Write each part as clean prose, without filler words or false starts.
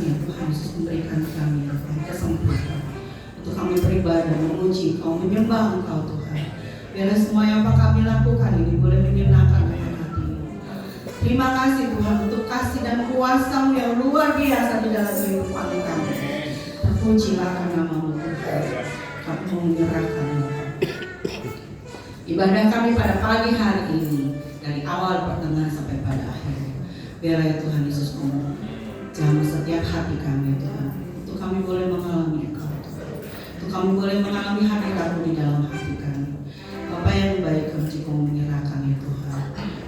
ya Tuhan Yesus memberikan kami ya Tuhan kesempatan untuk kami beribadah, memuji Kau, menyembah Engkau Tuhan. Biarlah semua yang kami lakukan ini boleh menyenangkan hati-Mu. Terima kasih Tuhan untuk kasih dan kuasa-Mu yang luar biasa di dalam kehidupan kami. Terpujilah nama-Mu Tuhan. Kami mau menyerahkan ibadah kami pada pagi hari ini, dari awal, pertengahan sampai pada akhir. Biarlah ya Tuhan Yesus jamah setiap hati kami ya Tuhan, untuk kami boleh mengalami Engkau Tuhan, untuk kami boleh mengalami hadirat-Mu di dalam hati kami. Bapa yang baik, kami juga menyerahkan ya Tuhan,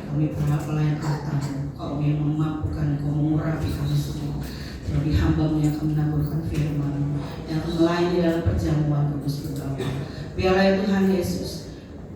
kami para pelayan kata-Mu, Kau yang memampukan, Kau mengurapi kami semua. Terlebih hamba-Mu yang akan menaburkan firman-Mu, yang akan melayani dalam perjamuan kudus Bapa. Biarlah ya Tuhan Yesus,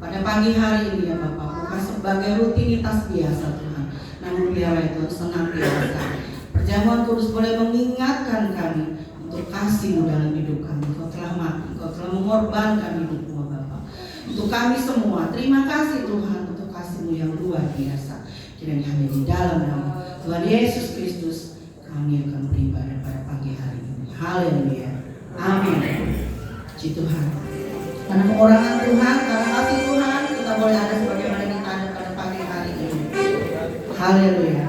pada pagi hari ini ya Bapak, bukan sebagai rutinitas biasa Tuhan, namun biarlah itu senantiasa perjamuan kudus boleh mengingatkan kami untuk kasih-Mu dalam hidup kami. Kau telah mati, Kau telah mengorbankan hidup-Mu Bapak untuk kami semua. Terima kasih Tuhan untuk kasih-Mu yang luar biasa. Kiranya hanya di dalam nama Tuhan Yesus Kristus kami akan beribadah pada pagi hari ini. Haleluya, amin. Puji Tuhan. Karena pengurangan Tuhan, karena kasih Tuhan, kita boleh ada sebagaimana kita ada pada pagi hari ini. Haleluya.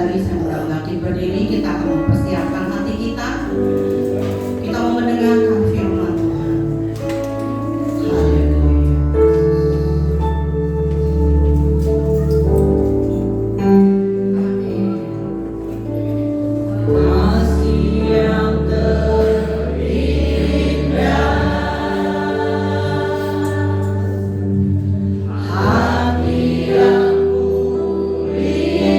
Saudari saya undang lagi berdiri, kita akan mempersiapkan hati kita. Kita mau mendengarkan firman Tuhan. Haleluya. Amin. Kasih yang terindah, hati yang mulia,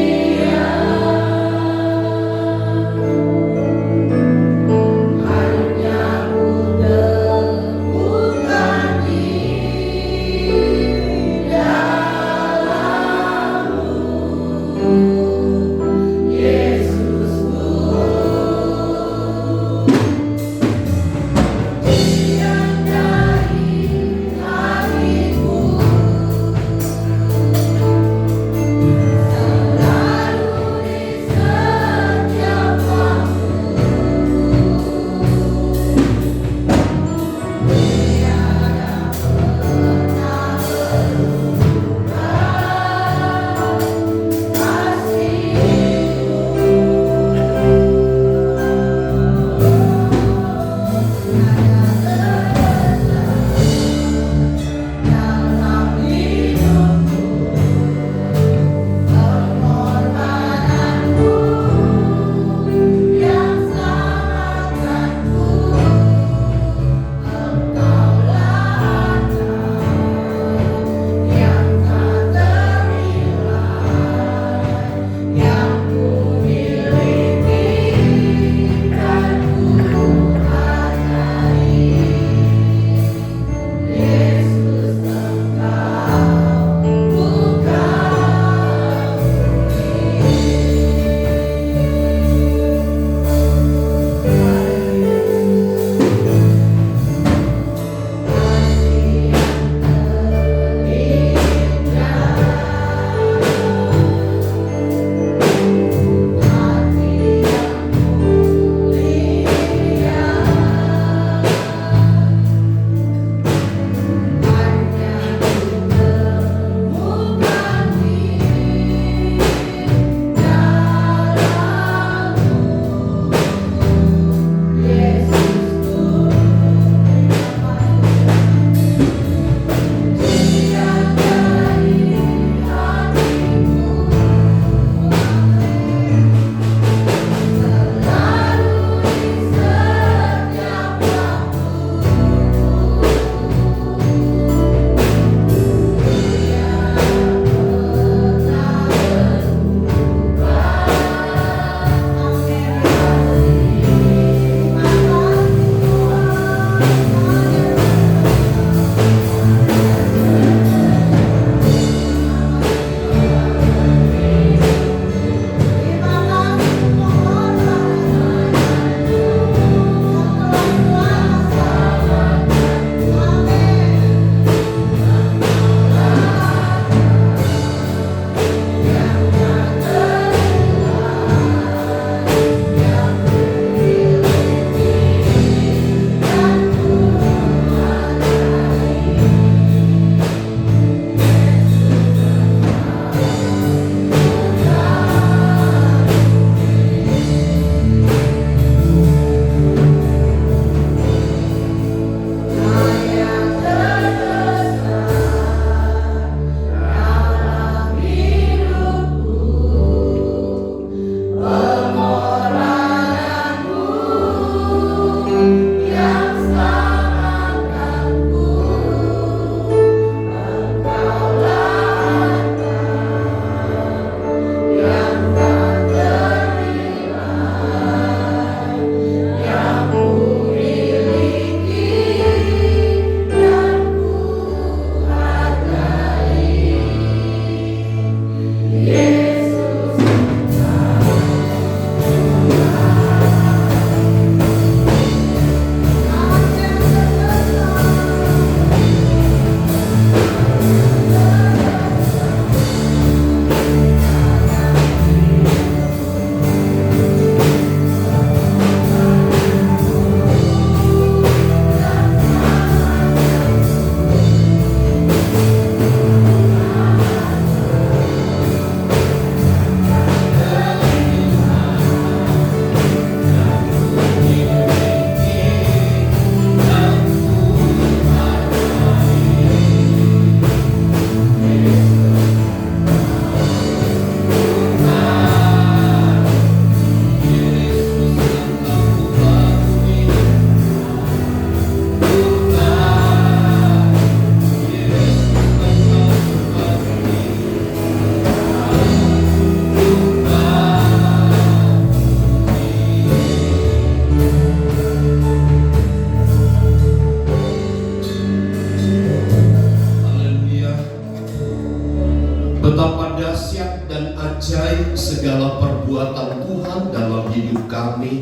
segala perbuatan Tuhan dalam hidup kami.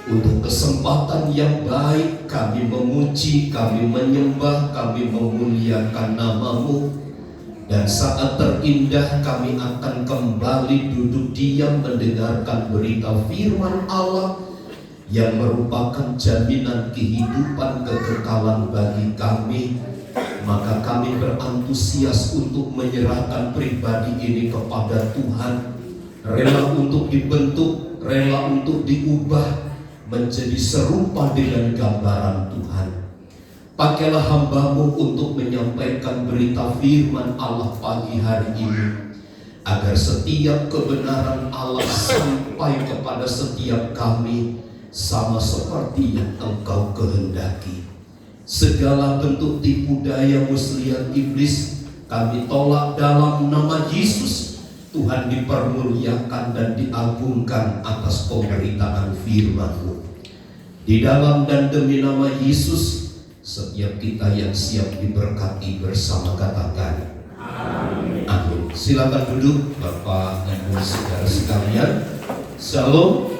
Untuk kesempatan yang baik kami memuji, kami menyembah, kami memuliakan nama-Mu. Dan saat terindah kami akan kembali duduk diam mendengarkan berita firman Allah yang merupakan jaminan kehidupan kekekalan bagi kami. Maka kami berantusias untuk menyerahkan pribadi ini kepada Tuhan, rela untuk dibentuk, rela untuk diubah menjadi serupa dengan gambaran Tuhan. Pakailah hamba-Mu untuk menyampaikan berita firman Allah pagi hari ini, agar setiap kebenaran Allah sampai kepada setiap kami sama seperti yang Engkau kehendaki. Segala bentuk tipu daya muslihat iblis kami tolak dalam nama Yesus. Tuhan dipermuliakan dan diagungkan atas pemberitaan firman-Mu. Di dalam dan demi nama Yesus, setiap kita yang siap diberkati bersama katakan amin. Amin. Silakan duduk Bapak Ibu saudara sekalian. Shalom.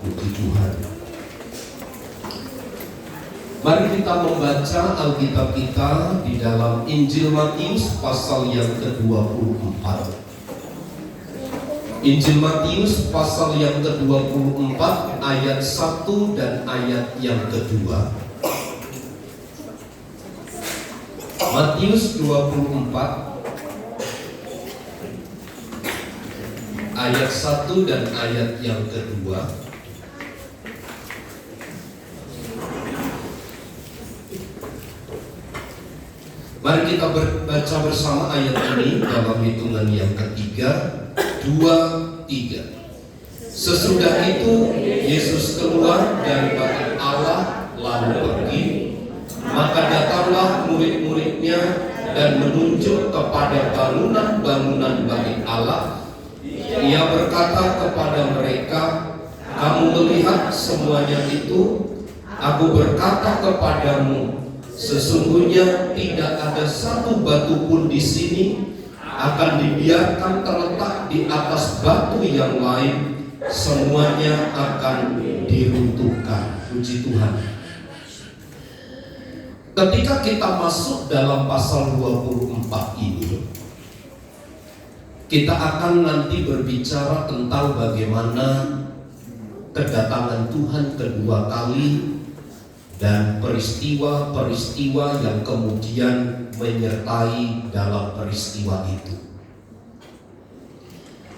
Puji Tuhan. Mari kita membaca Alkitab kita di dalam Injil Matius pasal yang ke-24. Injil Matius pasal yang ke-24 ayat 1 dan ayat yang kedua. Matius 24 ayat 1 dan ayat yang kedua. Mari kita baca bersama ayat ini dalam hitungan yang ketiga. 2, 3. Sesudah itu Yesus keluar dari bait Allah lalu pergi. Maka datanglah murid-muridnya dan menunjuk kepada bangunan-bangunan bait Allah. Ia berkata kepada mereka, kamu melihat semuanya itu? Aku berkata kepadamu, sesungguhnya tidak ada satu batu pun di sini akan dibiarkan terletak di atas batu yang lain, semuanya akan diruntuhkan. Puji Tuhan. Ketika kita masuk dalam pasal 24 ini, kita akan nanti berbicara tentang bagaimana kedatangan Tuhan kedua kali dan peristiwa-peristiwa yang kemudian menyertai dalam peristiwa itu.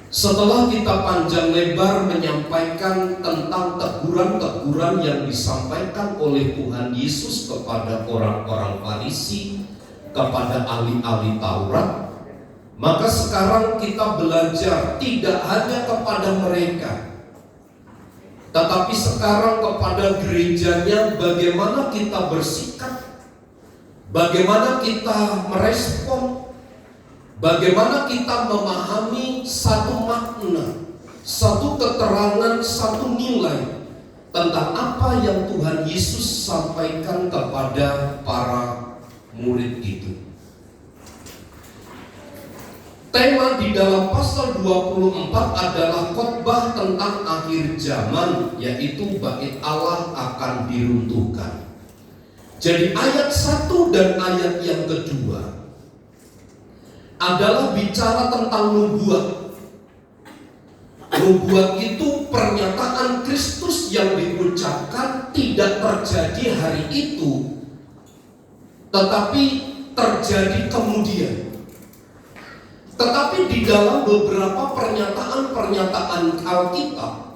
Setelah kita panjang lebar menyampaikan tentang teguran-teguran yang disampaikan oleh Tuhan Yesus kepada orang-orang Farisi, kepada ahli-ahli Taurat, maka sekarang kita belajar tidak hanya kepada mereka, tetapi sekarang kepada gerejanya, bagaimana kita bersikap, bagaimana kita merespon, bagaimana kita memahami satu makna, satu keterangan, satu nilai tentang apa yang Tuhan Yesus sampaikan kepada para murid itu. Tema di dalam pasal 24 adalah khotbah tentang akhir zaman, yaitu bait Allah akan diruntuhkan. Jadi ayat 1 dan ayat yang kedua adalah bicara tentang nubuat. Nubuat itu pernyataan Kristus yang diucapkan tidak terjadi hari itu, tetapi terjadi kemudian. Tetapi di dalam beberapa pernyataan-pernyataan Alkitab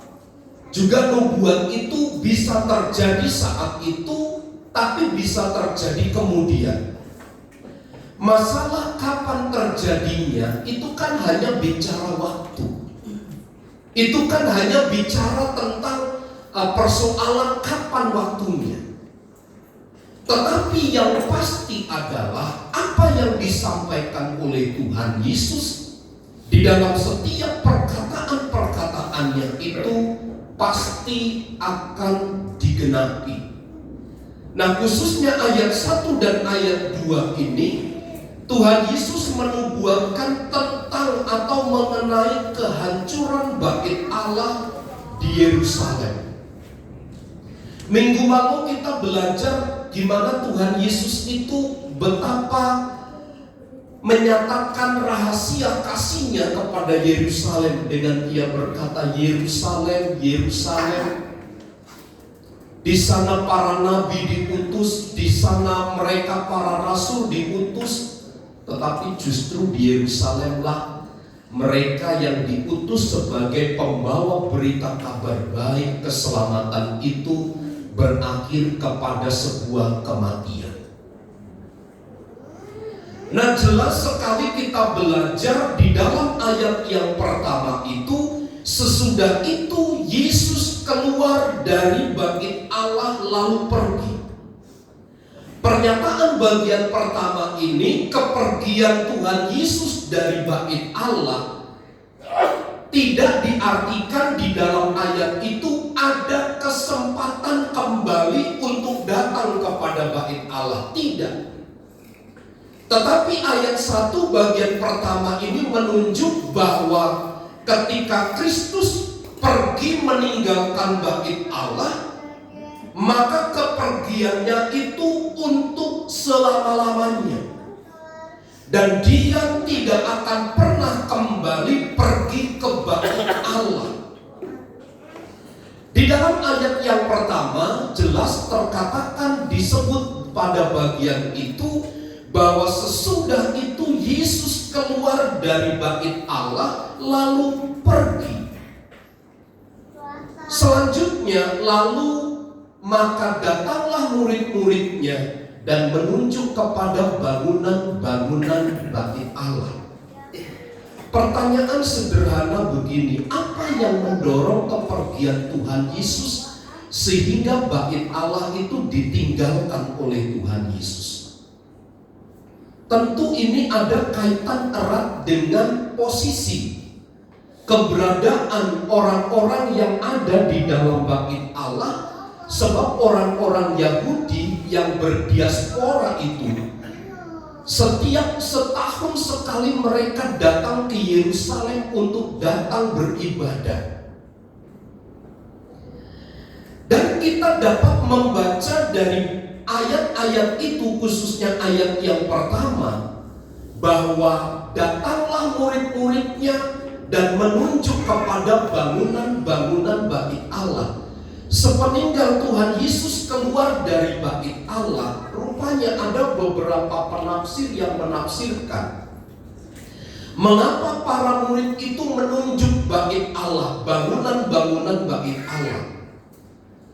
juga nubuat itu bisa terjadi saat itu, tapi bisa terjadi kemudian. Masalah kapan terjadinya itu kan hanya bicara waktu. Itu kan hanya bicara tentang persoalan kapan waktunya. Tetapi yang pasti adalah apa yang disampaikan oleh Tuhan Yesus di dalam setiap perkataan-perkataannya itu pasti akan digenapi. Nah, khususnya ayat 1 dan ayat 2 ini Tuhan Yesus menubuatkan tentang atau mengenai kehancuran bait Allah di Yerusalem. Minggu lalu kita belajar gimana Tuhan Yesus itu betapa menyatakan rahasia kasihnya kepada Yerusalem dengan Ia berkata, Yerusalem, Yerusalem, di sana para nabi diutus, di sana mereka para rasul diutus, tetapi justru di Yerusalemlah mereka yang diutus sebagai pembawa berita kabar baik keselamatan itu berakhir kepada sebuah kematian. Nah, jelas sekali kita belajar di dalam ayat yang pertama itu, sesudah itu Yesus keluar dari bait Allah lalu pergi. Pernyataan bagian pertama ini, kepergian Tuhan Yesus dari bait Allah, tidak diartikan di dalam ayat itu ada kesempatan kembali untuk datang kepada bait Allah. Tidak. Tetapi ayat 1 bagian pertama ini menunjuk bahwa ketika Kristus pergi meninggalkan bait Allah, maka kepergiannya itu untuk selama-lamanya. Dan Dia tidak akan pernah kembali pergi ke bait Allah. Di dalam ayat yang pertama jelas terkatakan, disebut pada bagian itu bahwa sesudah itu Yesus keluar dari bait Allah lalu pergi. Selanjutnya, lalu maka datanglah murid-muridnya dan menunjuk kepada bangunan-bangunan bait Allah. Pertanyaan sederhana begini, apa yang mendorong kepergian Tuhan Yesus sehingga bait Allah itu ditinggalkan oleh Tuhan Yesus? Tentu ini ada kaitan erat dengan posisi keberadaan orang-orang yang ada di dalam bait Allah. Sebab orang-orang Yahudi yang berdiaspora itu setiap setahun sekali mereka datang ke Yerusalem untuk datang beribadah. Dan kita dapat membaca dari ayat-ayat itu, khususnya ayat yang pertama, bahwa datanglah murid-muridnya dan menunjuk kepada bangunan-bangunan bait Allah. Sepeninggal Tuhan Yesus keluar dari bait Allah, rupanya ada beberapa penafsir yang menafsirkan mengapa para murid itu menunjuk bait Allah, bangunan-bangunan bait Allah.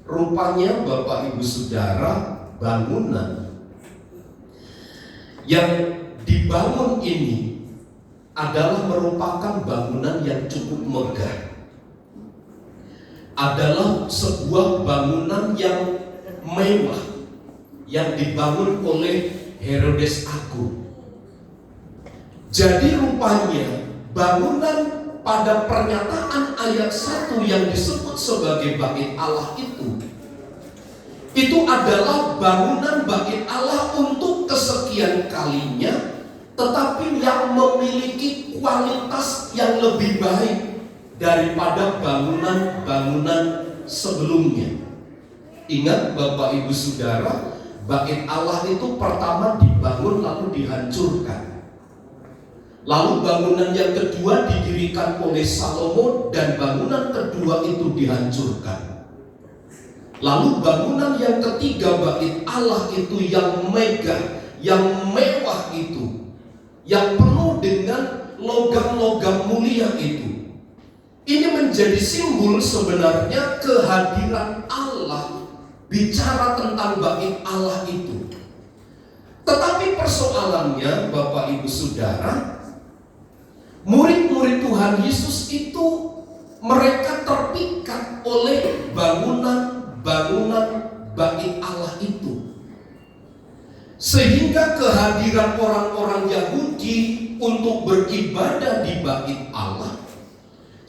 Rupanya Bapak Ibu Saudara, bangunan yang dibangun ini adalah merupakan bangunan yang cukup megah. Adalah sebuah bangunan yang mewah yang dibangun oleh Herodes Agung. Jadi rupanya bangunan pada pernyataan ayat 1 yang disebut sebagai bait Allah itu adalah bangunan bait Allah untuk kesekian kalinya, tetapi yang memiliki kualitas yang lebih baik daripada bangunan-bangunan sebelumnya. Ingat Bapak Ibu Saudara, bait Allah itu pertama dibangun lalu dihancurkan. Lalu bangunan yang kedua didirikan oleh Salomo dan bangunan kedua itu dihancurkan. Lalu bangunan yang ketiga bait Allah itu yang megah, yang mewah itu, yang penuh dengan logam-logam mulia itu. Ini menjadi simbol sebenarnya kehadiran Allah, bicara tentang bait Allah itu. Tetapi persoalannya Bapak Ibu Saudara, murid-murid Tuhan Yesus itu mereka terpikat oleh bangunan bait Allah itu, sehingga kehadiran orang-orang Yahudi untuk beribadah di bait Allah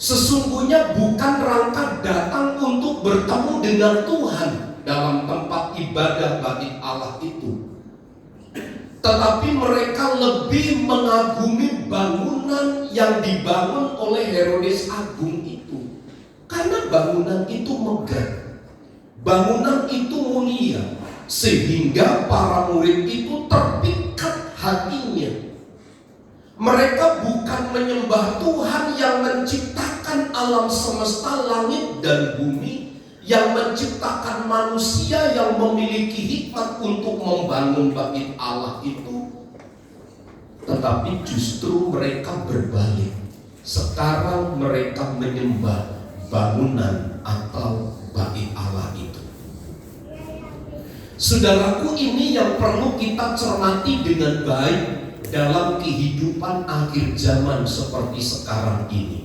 sesungguhnya bukan rangka datang untuk bertemu dengan Tuhan dalam tempat ibadah bait Allah itu, tetapi mereka lebih mengagumi bangunan yang dibangun oleh Herodes Agung itu. Karena bangunan itu megah, bangunan itu mulia, sehingga para murid itu terpikat hatinya. Mereka bukan menyembah Tuhan yang menciptakan alam semesta, langit dan bumi, yang menciptakan manusia, yang memiliki hikmat untuk membangun bait Allah itu. Tetapi justru mereka berbalik. Sekarang mereka menyembah bangunan atau bait Allah itu. Saudaraku, ini yang perlu kita cermati dengan baik dalam kehidupan akhir zaman seperti sekarang ini.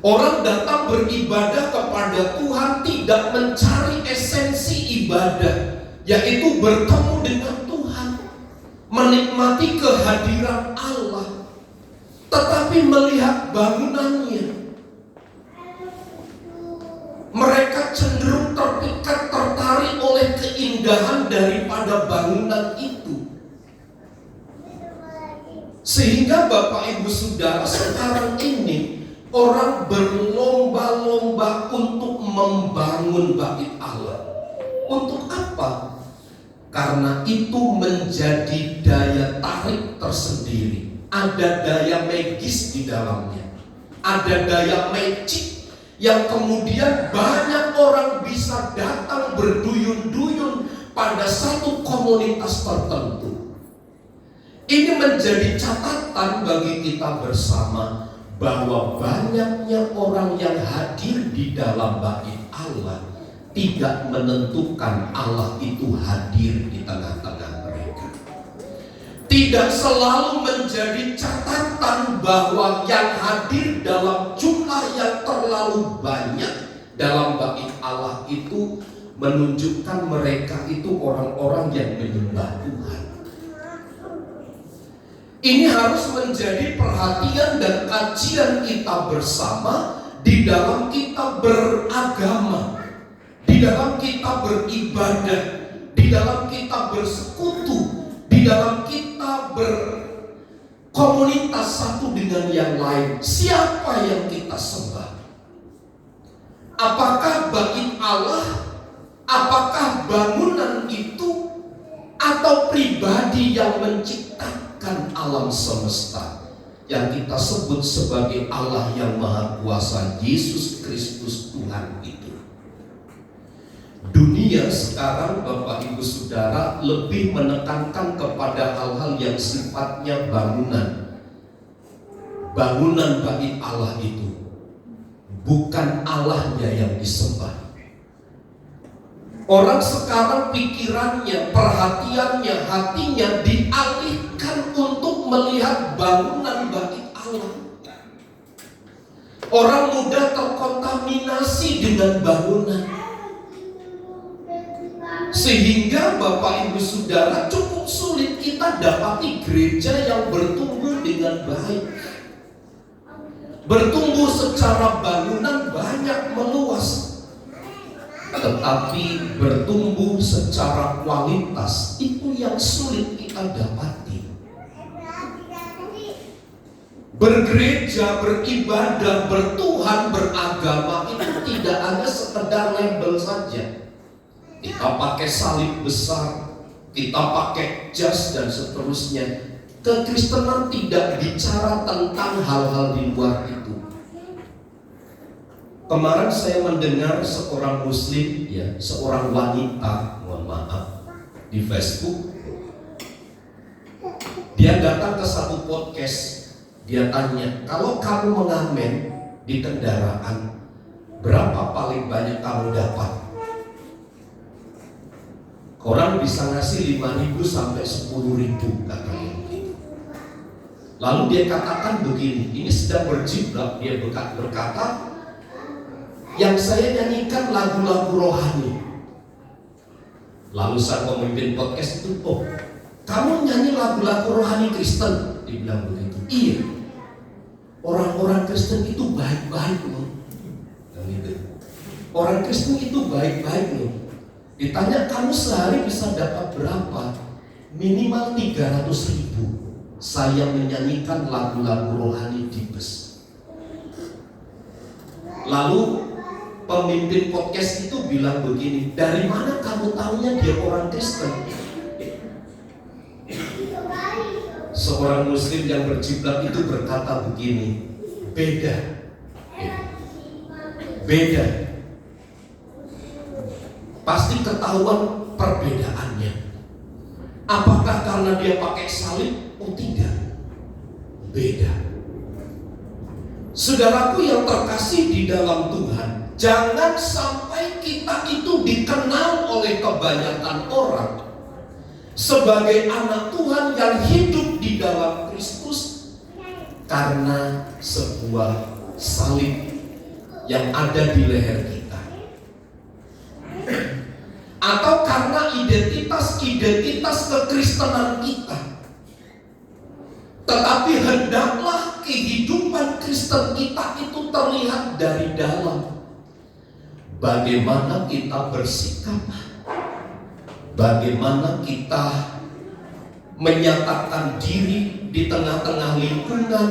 Orang datang beribadah kepada Tuhan tidak mencari esensi ibadah, yaitu bertemu dengan Tuhan, menikmati kehadiran Allah, tetapi melihat bangunannya. Mereka cenderung terpikat, tertarik oleh keindahan daripada bangunan itu. Sehingga Bapak Ibu Saudara, sekarang ini orang berlomba-lomba untuk membangun bait Allah. Untuk apa? Karena itu menjadi daya tarik tersendiri. Ada daya magis di dalamnya. Ada daya magic yang kemudian banyak orang bisa datang berduyun-duyun pada satu komunitas tertentu. Ini menjadi catatan bagi kita bersama bahwa banyaknya orang yang hadir di dalam bait Allah tidak menentukan Allah itu hadir di tengah-tengah mereka. Tidak selalu menjadi catatan bahwa yang hadir dalam jumlah yang terlalu banyak dalam bait Allah itu menunjukkan mereka itu orang-orang yang menyembah Tuhan. Ini harus menjadi perhatian dan kajian kita bersama di dalam kita beragama, di dalam kita beribadah, di dalam kita bersekutu, di dalam kita berkomunitas satu dengan yang lain. Siapa yang kita sembah? Apakah bait Allah? Apakah bangunan itu? Atau pribadi yang menciptakan alam semesta yang kita sebut sebagai Allah yang Maha Kuasa, Yesus Kristus Tuhan itu? Dunia sekarang, Bapak Ibu Saudara, lebih menekankan kepada hal-hal yang sifatnya bangunan. Bangunan bait Allah itu, bukan Allahnya yang disembah. Orang sekarang pikirannya, perhatiannya, hatinya dialihkan untuk melihat bangunan bait Allah. Orang mudah terkontaminasi dengan bangunan. Sehingga Bapak Ibu Saudara, cukup sulit kita dapati gereja yang bertumbuh dengan baik. Bertumbuh secara bangunan banyak meluas, tetapi bertumbuh secara kualitas itu yang sulit kita dapati. Bergereja, beribadah, bertuhan, beragama itu tidak hanya sekedar label saja. Kita pakai salib besar, kita pakai jas dan seterusnya. Kekristenan tidak bicara tentang hal-hal di luar itu. Kemarin saya mendengar seorang muslim, seorang wanita, mohon maaf, di Facebook. Dia datang ke satu podcast. Dia tanya, kalau kamu mengamen di kendaraan, berapa paling banyak kamu dapat? Orang bisa ngasih 5.000 sampai 10.000 katanya begitu. Lalu dia katakan begini, ini sedang berjiplak, dia berkata, yang saya nyanyikan lagu-lagu rohani. Lalu sang pemimpin podcast itu, oh, kamu nyanyi lagu-lagu rohani Kristen? Dibilang begitu. Iya. Orang-orang Kristen itu baik-baik loh. Orang Kristen itu baik-baik loh. Ditanya, kamu sehari bisa dapat berapa? minimal 300.000 saya menyanyikan lagu-lagu rohani di bus. Lalu pemimpin podcast itu bilang begini, dari mana kamu tahunya dia orang Kristen? Seorang muslim yang berjiplak itu berkata begini, beda. Pasti ketahuan perbedaannya. Apakah karena dia pakai salib? Oh tidak, beda. Saudaraku yang terkasih di dalam Tuhan, jangan sampai kita itu dikenal oleh kebanyakan orang sebagai anak Tuhan yang hidup di dalam Kristus karena sebuah salib yang ada di leher kita, atau karena identitas kekristenan kita. Tetapi hendaklah kehidupan Kristen kita itu terlihat dari dalam. Bagaimana kita bersikap, bagaimana kita menyatakan diri di tengah-tengah lingkungan,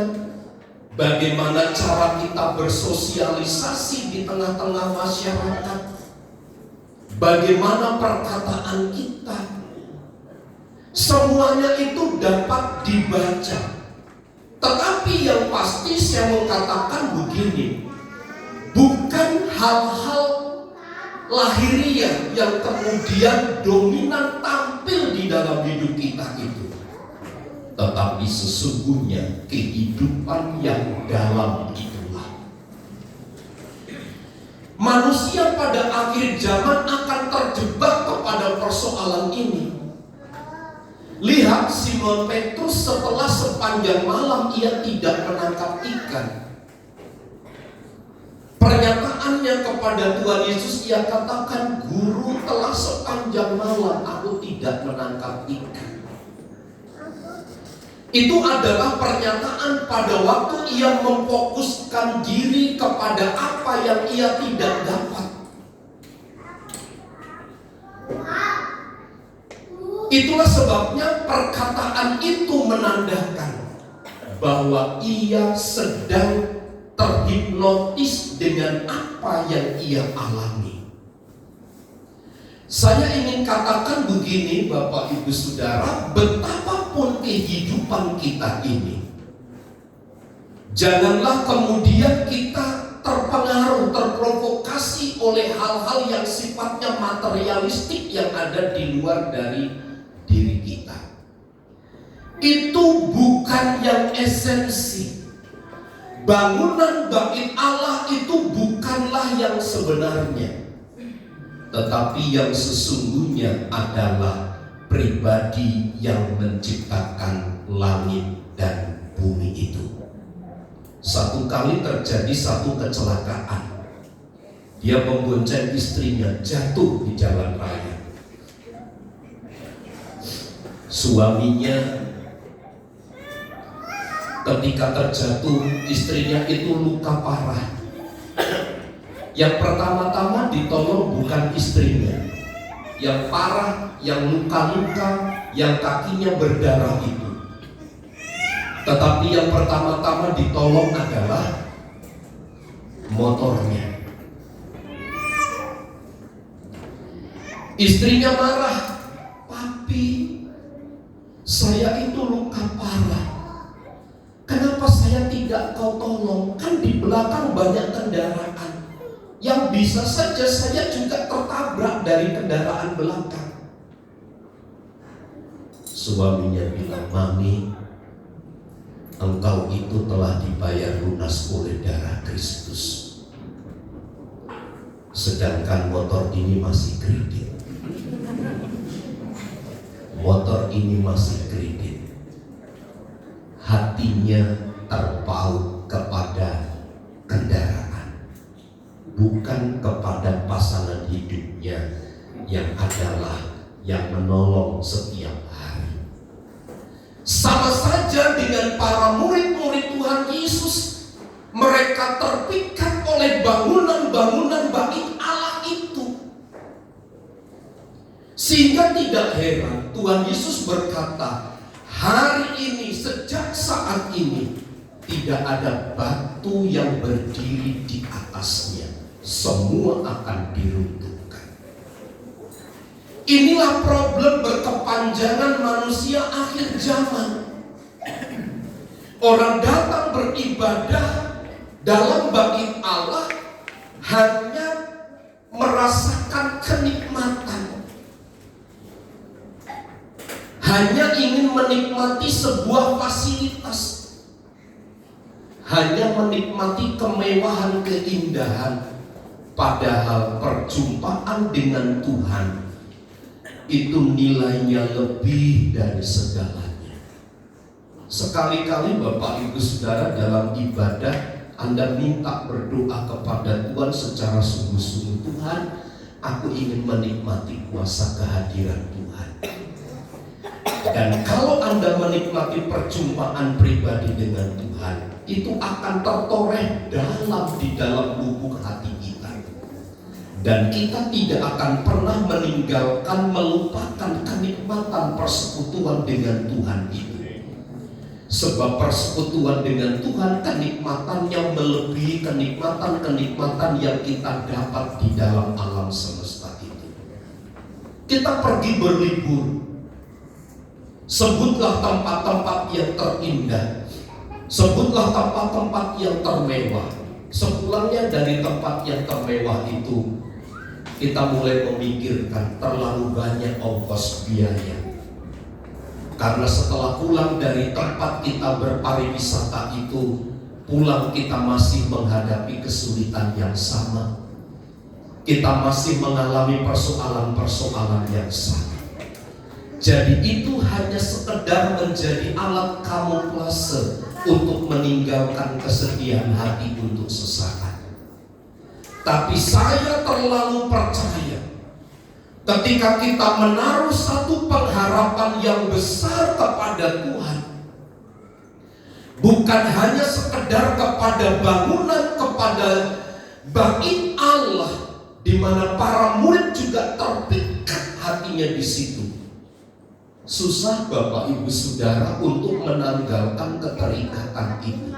bagaimana cara kita bersosialisasi di tengah-tengah masyarakat, bagaimana perkataan kita. Semuanya itu dapat dibaca. Tetapi yang pasti saya mau katakan begini, bukan hal-hal lahiriah yang kemudian dominan tampil di dalam hidup kita itu, tetapi sesungguhnya kehidupan yang dalam itulah. Manusia pada akhir zaman akan terjebak kepada persoalan ini. Lihat Simon Petrus setelah sepanjang malam ia tidak menangkap ikan. Pernyataannya kepada Tuhan Yesus, ia katakan, Guru, telah sepanjang malam aku tidak menangkap ikan. Itu adalah pernyataan pada waktu ia memfokuskan diri kepada apa yang ia tidak dapat. Itulah sebabnya perkataan itu menandakan bahwa ia sedang terhipnotis dengan apa yang ia alami. Saya ingin katakan begini, Bapak Ibu Saudara, betapapun kehidupan kita ini, janganlah kemudian kita terpengaruh, terprovokasi oleh hal-hal yang sifatnya materialistik yang ada di luar dari diri kita. Itu bukan yang esensi. Bangunan bait Allah itu bukanlah yang sebenarnya, tetapi yang sesungguhnya adalah pribadi yang menciptakan langit dan bumi itu. Satu kali terjadi satu kecelakaan. Dia membonceng istrinya, jatuh di jalan raya. Suaminya ketika terjatuh, istrinya itu luka parah. Yang pertama-tama ditolong bukan istrinya. Yang parah, yang luka-luka, yang kakinya berdarah itu. Tetapi yang pertama-tama ditolong adalah motornya. Istrinya marah, "Papi, saya itu luka parah. Kenapa saya tidak kau tolong? Kan di belakang banyak kendaraan. Yang bisa saja saya juga tertabrak dari kendaraan belakang." Suaminya bilang, "Mami, engkau itu telah dibayar lunas oleh darah Kristus. Sedangkan motor ini masih kredit. Motor ini masih kredit." Hatinya terpaut kepada kendaraan, bukan kepada pasangan hidupnya yang adalah yang menolong setiap hari. Sama saja dengan para murid-murid Tuhan Yesus. Mereka terpikat oleh bangunan-bangunan bait Allah itu. Sehingga tidak heran Tuhan Yesus berkata, hari ini, sejak saat ini, tidak ada batu yang berdiri di atasnya. Semua akan diruntuhkan. Inilah problem berkepanjangan manusia akhir zaman. Orang datang beribadah dalam bait Allah hanya merasakan kenikmatan, hanya ingin menikmati sebuah fasilitas, hanya menikmati kemewahan, keindahan. Padahal perjumpaan dengan Tuhan itu nilainya lebih dari segalanya. Sekali-kali Bapak Ibu Saudara dalam ibadah Anda minta berdoa kepada Tuhan secara sungguh-sungguh, Tuhan, aku ingin menikmati kuasa kehadiran Tuhan. Dan kalau Anda menikmati perjumpaan pribadi dengan Tuhan, itu akan tertoreh di dalam lubuk hati kita. Dan kita tidak akan pernah meninggalkan, melupakan kenikmatan persekutuan dengan Tuhan itu. Sebab persekutuan dengan Tuhan, kenikmatannya melebihi kenikmatan-kenikmatan yang kita dapat di dalam alam semesta itu. Kita pergi berlibur, sebutlah tempat-tempat yang terindah, sebutlah tempat-tempat yang termewah. Sepulangnya dari tempat yang termewah itu, kita mulai memikirkan terlalu banyak ongkos biaya. Karena setelah pulang dari tempat kita berpariwisata itu, pulang kita masih menghadapi kesulitan yang sama. Kita masih mengalami persoalan-persoalan yang sama. Jadi itu hanya sekedar menjadi alat kamuflase untuk meninggalkan kesedihan hati untuk sesaat. Tapi saya terlalu percaya, ketika kita menaruh satu pengharapan yang besar kepada Tuhan, bukan hanya sekedar kepada bangunan, kepada bait Allah, di mana para murid juga terpikat hatinya di situ. Susah Bapak Ibu Saudara untuk menanggalkan keterikatan itu.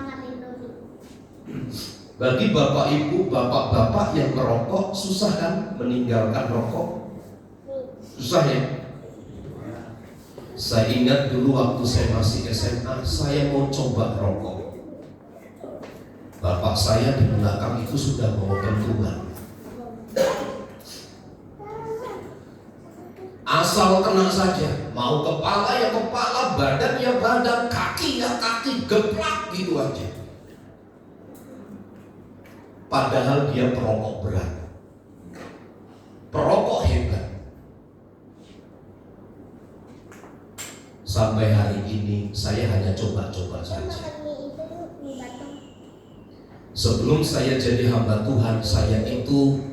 Bagi Bapak Ibu, bapak-bapak yang merokok, susah kan meninggalkan rokok? Susah ya? Saya ingat dulu waktu saya masih SMA, saya mau coba rokok. Bapak saya di belakang itu sudah bawa pentungan. Asal kena saja, mau kepala ya kepala, badan ya badan, kaki ya kaki, geplak gitu aja. Padahal dia perokok berat, perokok hebat. Sampai hari ini saya hanya coba-coba saja. Sebelum saya jadi hamba Tuhan, saya itu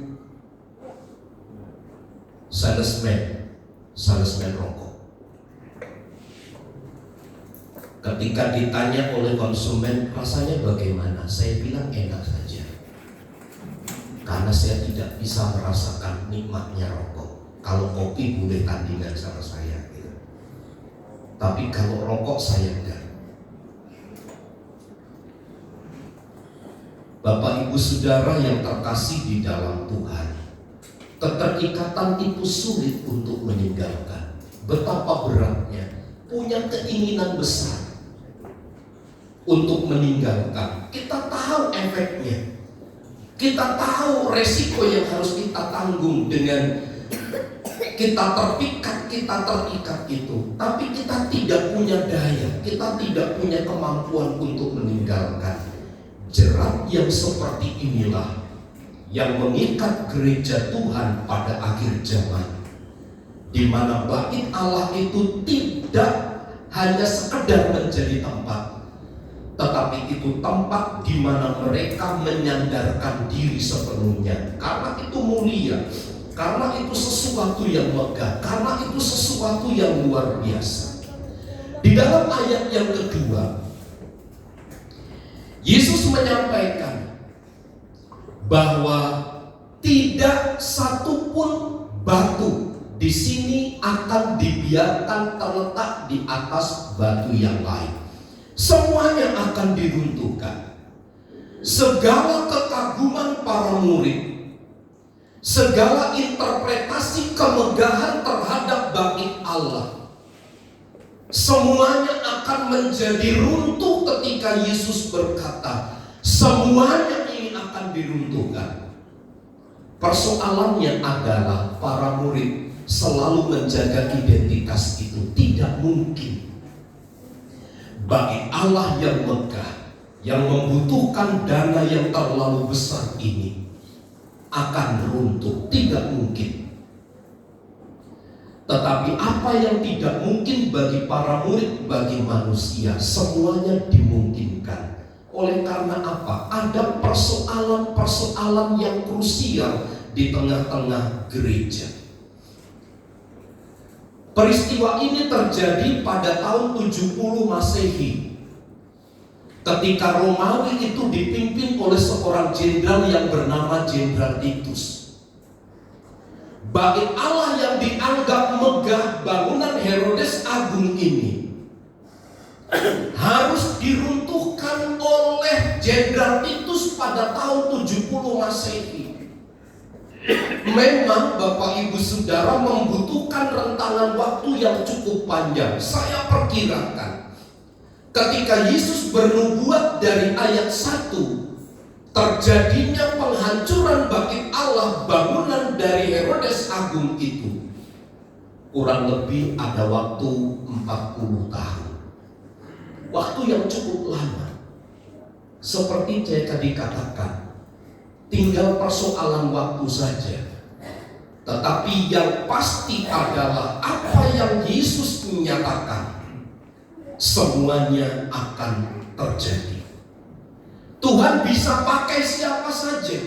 salesman rokok. Ketika ditanya oleh konsumen rasanya bagaimana, saya bilang enak saja. Karena saya tidak bisa merasakan nikmatnya rokok. Kalau kopi boleh tandingan sama saya gitu. Tapi kalau rokok saya enggak. Bapak Ibu Saudara yang terkasih di dalam Tuhan, keterikatan itu sulit untuk meninggalkan. Betapa beratnya, punya keinginan besar untuk meninggalkan. Kita tahu efeknya, kita tahu resiko yang harus kita tanggung dengan kita terpikat, kita terikat itu. Tapi kita tidak punya daya, kita tidak punya kemampuan untuk meninggalkan. Jerat yang seperti inilah yang mengikat gereja Tuhan pada akhir zaman, di mana bait Allah itu tidak hanya sekedar menjadi tempat, tetapi itu tempat di mana mereka menyandarkan diri sepenuhnya. Karena itu mulia, karena itu sesuatu yang megah, karena itu sesuatu yang luar biasa. Di dalam ayat yang kedua, Yesus menyampaikan bahwa tidak satu pun batu di sini akan dibiarkan terletak di atas batu yang lain. Semuanya akan diruntuhkan. Segala kekaguman para murid, segala interpretasi kemegahan terhadap bait Allah, semuanya akan menjadi runtuh ketika Yesus berkata, semuanya ini akan diruntuhkan. Persoalannya adalah para murid selalu menjaga identitas itu. Tidak mungkin bagi Allah yang megah, yang membutuhkan dana yang terlalu besar ini akan runtuh. Tidak mungkin. Tetapi apa yang tidak mungkin bagi para murid, bagi manusia, semuanya dimungkinkan. Oleh karena apa? Ada persoalan-persoalan yang krusial di tengah-tengah gereja. Peristiwa ini terjadi pada tahun 70 Masehi. Ketika Romawi itu dipimpin oleh seorang jenderal yang bernama Jenderal Titus. Bait Allah yang dianggap megah, bangunan Herodes Agung ini harus diruntuhkan oleh Jenderal Titus pada tahun 70 Masehi. Memang Bapak Ibu Saudara membutuhkan rentangan waktu yang cukup panjang. Saya perkirakan ketika Yesus bernubuat dari ayat 1, terjadinya penghancuran bait Allah, bangunan dari Herodes Agung itu kurang lebih ada waktu 40 tahun. Waktu yang cukup lama. Seperti saya tadi katakan, tinggal persoalan waktu saja. Tetapi yang pasti adalah apa yang Yesus menyatakan, semuanya akan terjadi. Tuhan bisa pakai siapa saja.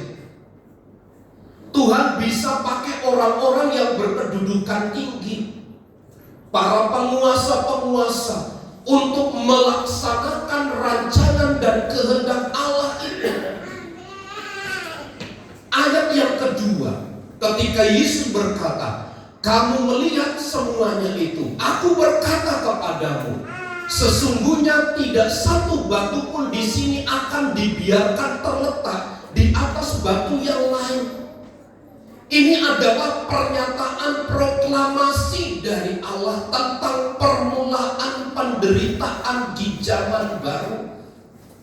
Tuhan bisa pakai orang-orang yang berkedudukan tinggi, para penguasa-penguasa, untuk melaksanakan rancangan dan kehendak Allah itu. Ayat yang kedua, ketika Yesus berkata, kamu melihat semuanya itu, aku berkata kepadamu, sesungguhnya tidak satu batu pun di sini akan dibiarkan terletak di atas batu yang lain. Ini adalah pernyataan proklamasi dari Allah tentang permulaan penderitaan di zaman baru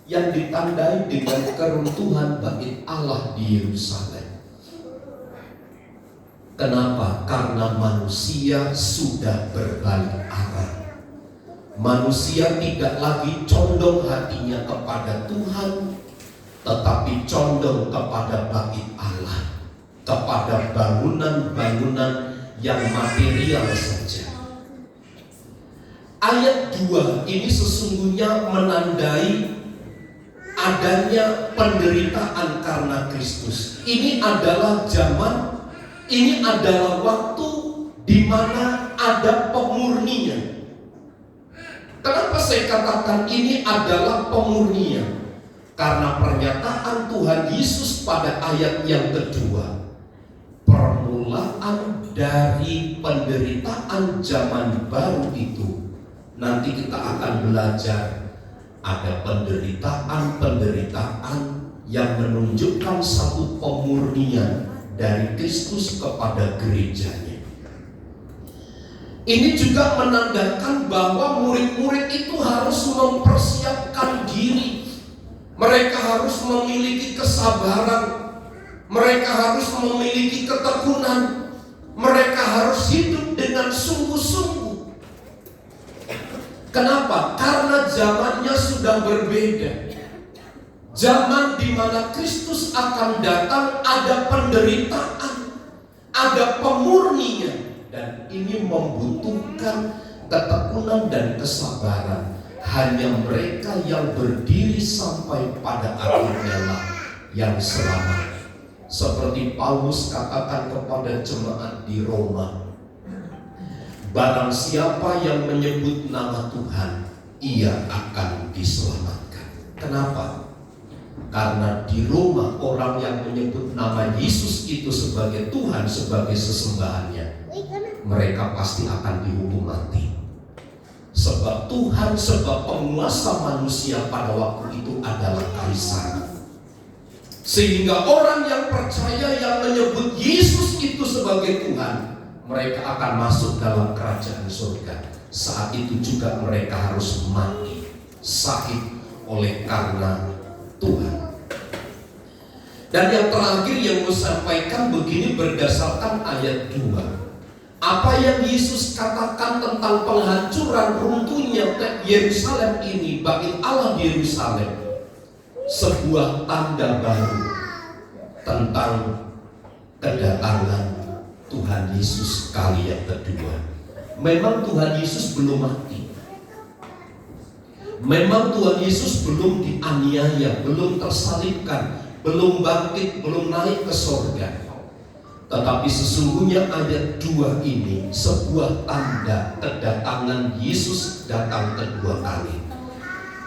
yang ditandai dengan keruntuhan bait Allah di Yerusalem. Kenapa? Karena manusia sudah berbalik arah. Manusia tidak lagi condong hatinya kepada Tuhan, tetapi condong kepada bait Allah, kepada bangunan-bangunan yang material saja. Ayat 2 ini sesungguhnya menandai adanya penderitaan karena Kristus. Ini adalah zaman, ini adalah waktu di mana ada pemurnian. Kenapa saya katakan ini adalah pemurnian? Karena pernyataan Tuhan Yesus pada ayat yang kedua, permulaan dari penderitaan zaman baru itu, nanti kita akan belajar ada penderitaan yang menunjukkan satu pemurnian dari Kristus kepada gerejanya. Ini juga menandakan bahwa murid-murid itu harus mempersiapkan diri. Mereka harus memiliki kesabaran, mereka harus memiliki ketekunan, mereka harus hidup dengan sungguh-sungguh. Kenapa? Karena zamannya sudah berbeda. Zaman di mana Kristus akan datang ada penderitaan, ada pemurnian, dan ini membutuhkan ketekunan dan kesabaran. Hanya mereka yang berdiri sampai pada akhirnya lah yang selamat. Seperti Paulus katakan kepada jemaat di Roma, barang siapa yang menyebut nama Tuhan, ia akan diselamatkan. Kenapa? Karena di Roma orang yang menyebut nama Yesus itu sebagai Tuhan, sebagai sesembahannya, mereka pasti akan dihukum mati. Sebab Tuhan, sebab penguasa manusia pada waktu itu adalah kaisar. Sehingga orang yang percaya, yang menyebut Yesus itu sebagai Tuhan, mereka akan masuk dalam kerajaan surga. Saat itu juga mereka harus mati, sakit oleh karena Tuhan. Dan yang terakhir yang mau sampaikan begini berdasarkan ayat 2. Apa yang Yesus katakan tentang penghancuran runtuhnya Yerusalem ini bagi Allah di Yerusalem, sebuah tanda baru tentang kedatangan Tuhan Yesus kali yang kedua. Memang Tuhan Yesus belum mati. Memang Tuhan Yesus belum dianiaya, belum tersalibkan, belum bangkit, belum naik ke surga. Tetapi sesungguhnya ayat 2 ini sebuah tanda kedatangan Yesus datang kedua kali.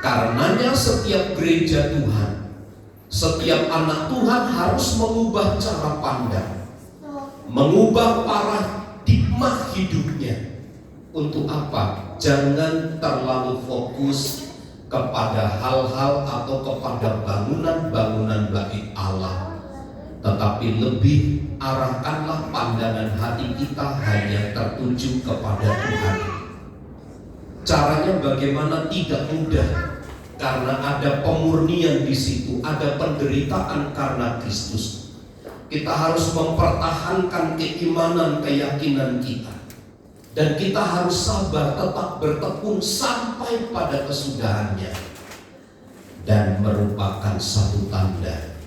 Karenanya setiap gereja Tuhan, setiap anak Tuhan harus mengubah cara pandang, mengubah paradigma hidupnya. Untuk apa? Jangan terlalu fokus kepada hal-hal atau kepada bangunan-bangunan bagi Allah, tetapi lebih arahkanlah pandangan hati kita hanya tertuju kepada Tuhan. Caranya bagaimana? Tidak mudah, karena ada pemurnian di situ, ada penderitaan karena Kristus. Kita harus mempertahankan keimanan, keyakinan kita, dan kita harus sabar, tetap bertekun sampai pada kesudahannya, dan merupakan satu tanda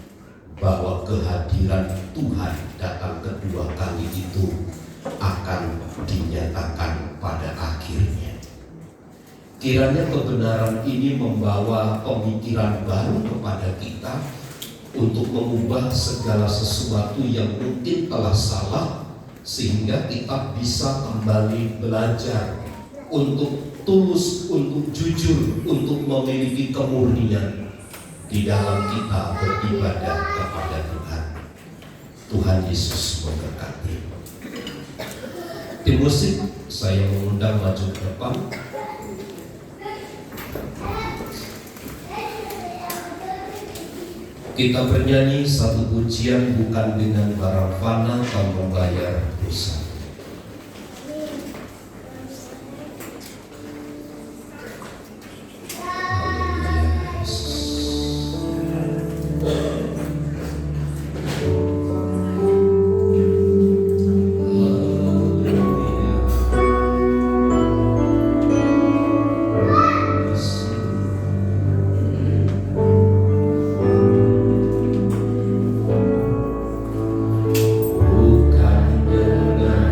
bahwa kehadiran Tuhan datang kedua kali itu akan dinyatakan pada akhirnya. Kiranya kebenaran ini membawa pemikiran baru kepada kita untuk mengubah segala sesuatu yang mungkin telah salah, sehingga kita bisa kembali belajar untuk tulus, untuk jujur, untuk memiliki kemurnian di dalam kita beribadah kepada Tuhan. Tuhan Yesus memberkati. Tim musik, saya mengundang maju ke depan. Kita bernyanyi satu pujian, bukan dengan barang fana kau membayar dosa. Bukan dengan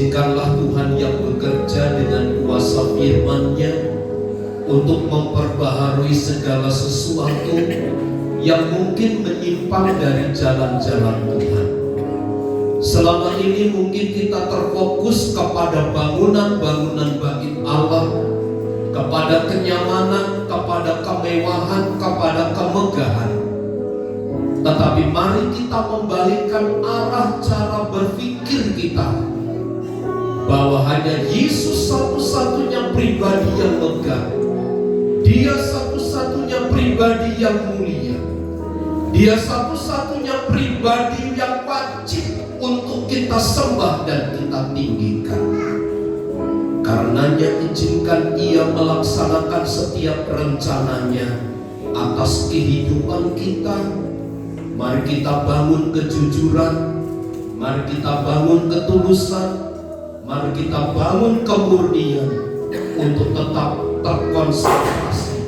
Izinkanlah Tuhan yang bekerja dengan kuasa firman-Nya untuk memperbaharui segala sesuatu yang mungkin menyimpang dari jalan-jalan Tuhan. Selama ini mungkin kita terfokus kepada bangunan-bangunan bait Allah, kepada kenyamanan, kepada kemewahan, kepada kemegahan. Tetapi mari kita membalikkan arah cara berpikir kita, bahwa hanya Yesus satu-satunya pribadi yang megah. Dia satu-satunya pribadi yang mulia. Dia satu-satunya pribadi yang wajib untuk kita sembah dan kita tinggikan. Karenanya izinkan Ia melaksanakan setiap rencananya atas kehidupan kita. Mari kita bangun kejujuran, mari kita bangun ketulusan, mari kita bangun kemurnian untuk tetap terkonsentrasi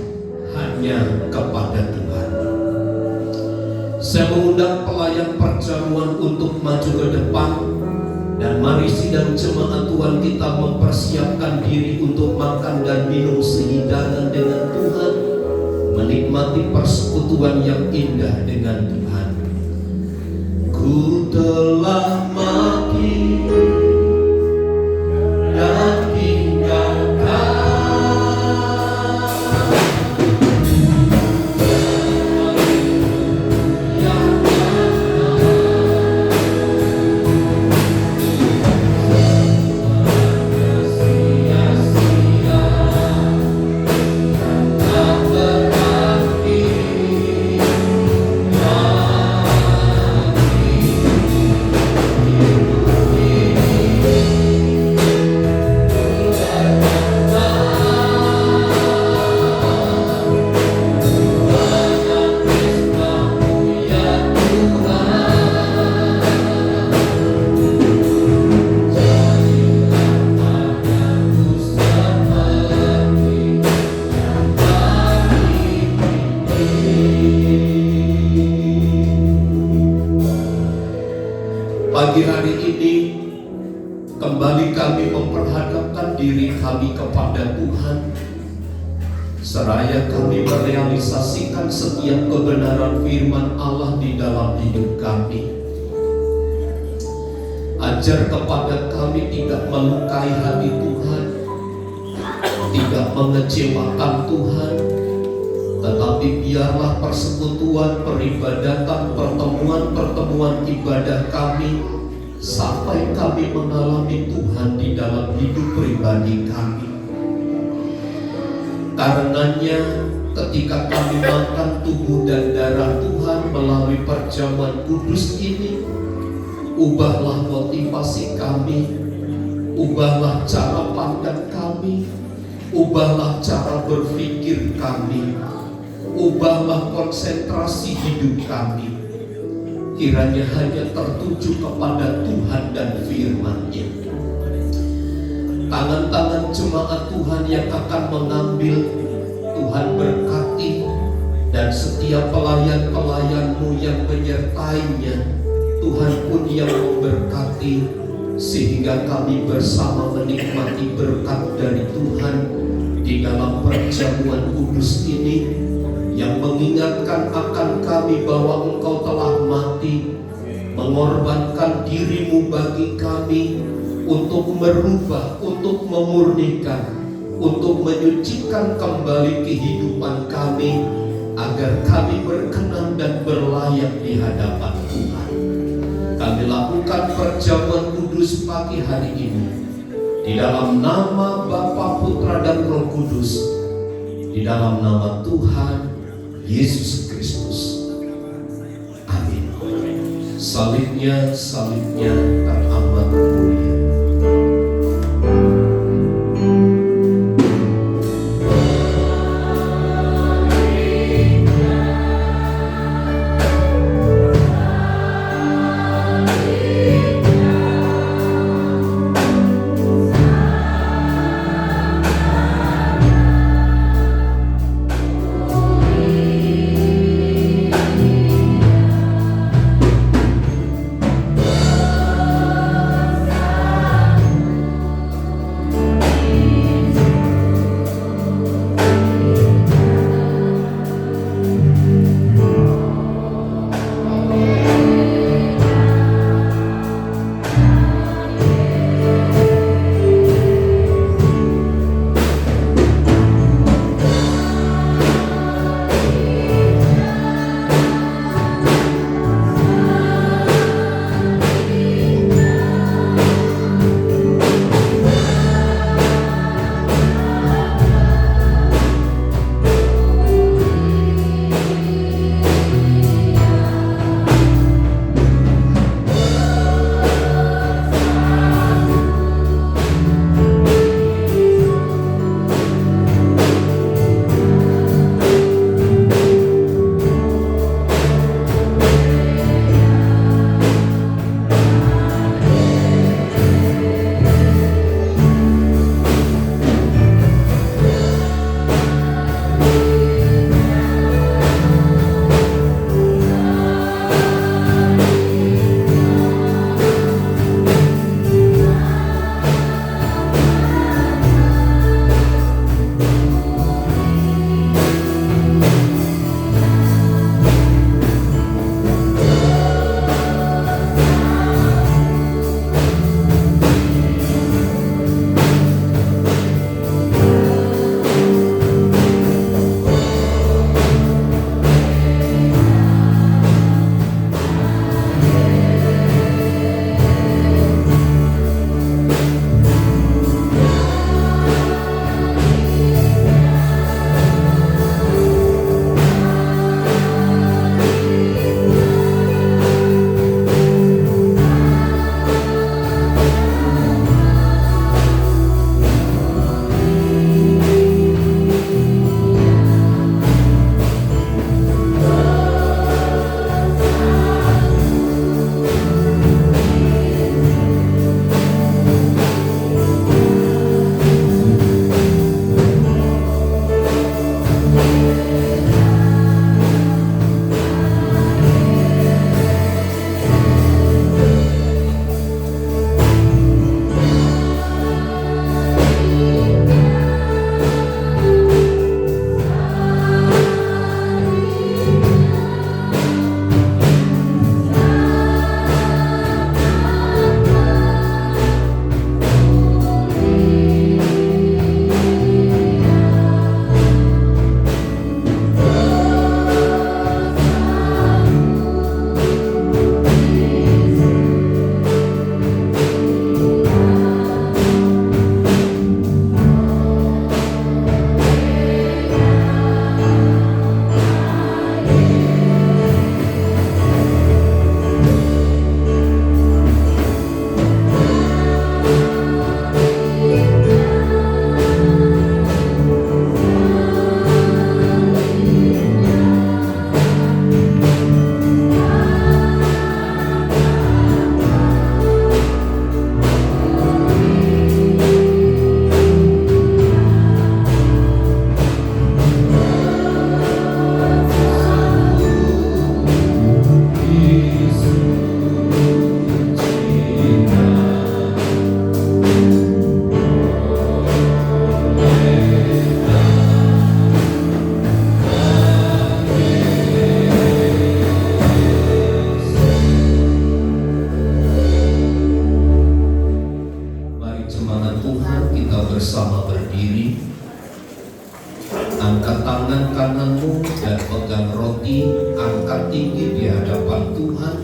hanya kepada Tuhan. Saya mengundang pelayan perjamuan untuk maju ke depan, dan mari sidang jemaat Tuhan kita mempersiapkan diri untuk makan dan minum sehidangan dengan Tuhan, menikmati persekutuan yang indah dengan Tuhan. Ku telah mati dan pagi hari ini kembali kami memperhadapkan diri kami kepada Tuhan, seraya kami merealisasikan setiap kebenaran firman Allah di dalam hidup kami. Ajar kepada kami tidak melukai hati Tuhan, tidak mengecewakan Tuhan, tetapi biarlah persekutuan, peribadatan, pertemuan-pertemuan ibadah kami sampai kami mengalami Tuhan di dalam hidup pribadi kami. Karenanya ketika kami makan tubuh dan darah Tuhan melalui perjamuan kudus ini, ubahlah motivasi kami, ubahlah cara pandang kami, ubahlah cara berpikir kami, ubahlah konsentrasi hidup kami, kiranya hanya tertuju kepada Tuhan dan firman-Nya. Tangan-tangan jemaat Tuhan yang akan mengambil, Tuhan berkati, dan setiap pelayan-pelayan-Mu yang menyertainya, Tuhan pun yang memberkati, sehingga kami bersama menikmati berkat dari Tuhan di dalam perjamuan kudus ini, yang mengingatkan akan kami bahwa Engkau telah mati, mengorbankan diri-Mu bagi kami, untuk merubah, untuk memurnikan, untuk menyucikan kembali kehidupan kami, agar kami berkenan dan berlayak di hadapan Tuhan. Kami lakukan perjamuan kudus pagi hari ini di dalam nama Bapa, Putra, dan Roh Kudus, di dalam nama Tuhan Yesus Kristus. Amin. Salibnya teramat mulia. Semangat Tuhan, kita bersama berdiri. Angkat tangan kananmu dan pegang roti, angkat tinggi di hadapan Tuhan.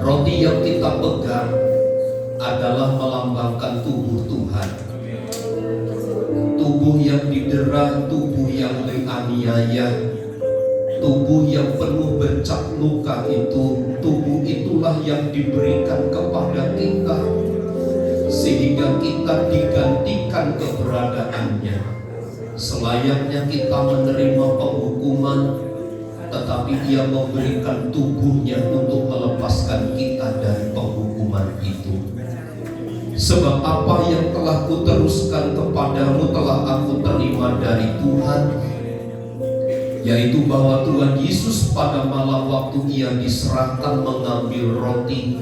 Roti yang kita pegang adalah melambangkan tubuh Tuhan. Tubuh yang didera, tubuh yang dianiaya, tubuh yang penuh bercak luka itu, tubuh itulah yang diberikan kepada kita sehingga kita digantikan keberadaannya. Selayaknya kita menerima penghukuman, tetapi Ia memberikan tubuhnya untuk melepaskan kita dari penghukuman itu. Sebab apa yang telah kuteruskan kepadamu telah aku terima dari Tuhan, yaitu bahwa Tuhan Yesus pada malam waktu Ia diserahkan mengambil roti,